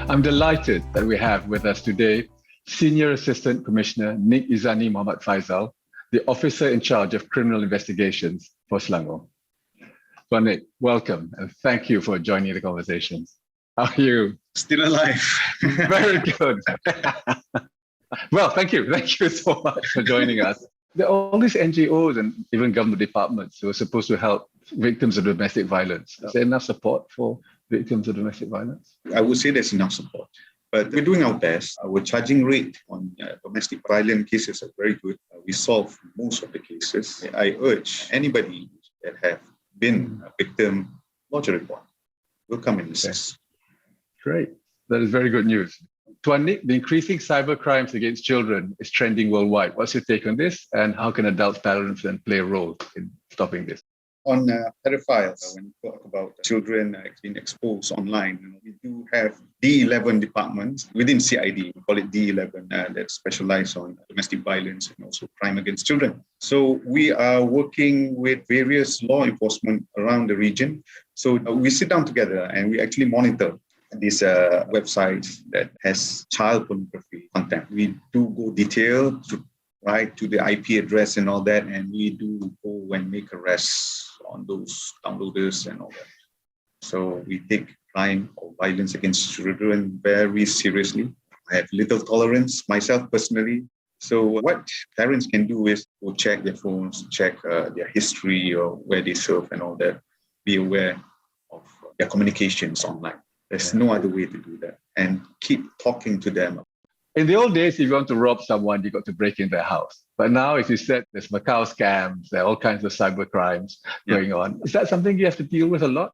I'm delighted that we have with us today Senior Assistant Commissioner Nik Ezanee Mohd Faisal, the officer in charge of criminal investigations for Selangor. So Nik, welcome and thank you for joining the conversations. How are you? Still alive. Very good. Well, thank you. Thank you so much for joining us. There are all these NGOs and even government departments who are supposed to help victims of domestic violence. Is there enough support for victims of domestic violence? I would say there's enough support, but we're doing our best. Our charging rate on domestic violence cases are very good. We solve most of the cases. I urge anybody that have been a victim, lodge a report. We'll come and assist. Great. That is very good news. Tuan Nik, the increasing cyber crimes against children is trending worldwide. What's your take on this, and how can adults, parents, then play a role in stopping this? On pedophiles, when you talk about children being exposed online, we do have D11 departments within CID. We call it D11 that specialize on domestic violence and also crime against children. So we are working with various law enforcement around the region. So we sit down together and we actually monitor this website that has child pornography content. We do go detailed to the IP address and all that, and we do go and make arrests on those downloaders and all that. So we take crime or violence against children very seriously. I have little tolerance myself personally. So what parents can do is go check their phones, check their history or where they surf and all that. Be aware of their communications online. There's no other way to do that. And keep talking to them. In the old days, if you want to rob someone, you got to break in their house. But now, as you said, there's Macau scams, there are all kinds of cyber crimes going on. Is that something you have to deal with a lot?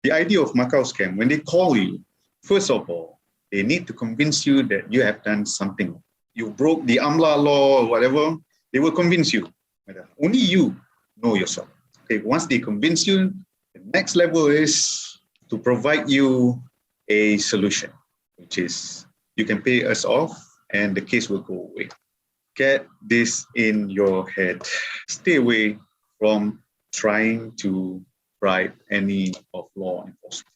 The idea of Macau scam, when they call you, first of all, they need to convince you that you have done something. You broke the AMLA law or whatever, they will convince you. Only you know yourself. Okay, once they convince you, the next level is to provide you a solution, which is you can pay us off and the case will go away. Get this in your head. Stay away from trying to bribe any of law enforcement.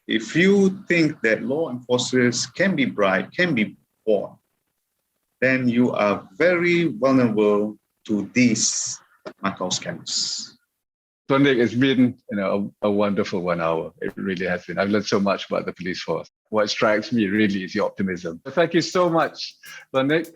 If you think that law enforcers can be bribed, can be bought, then you are very vulnerable to these Macau scams. So Nik, it's been a wonderful 1 hour. It really has been. I've learned so much about the police force. What strikes me really is your optimism. So thank you so much, Nik.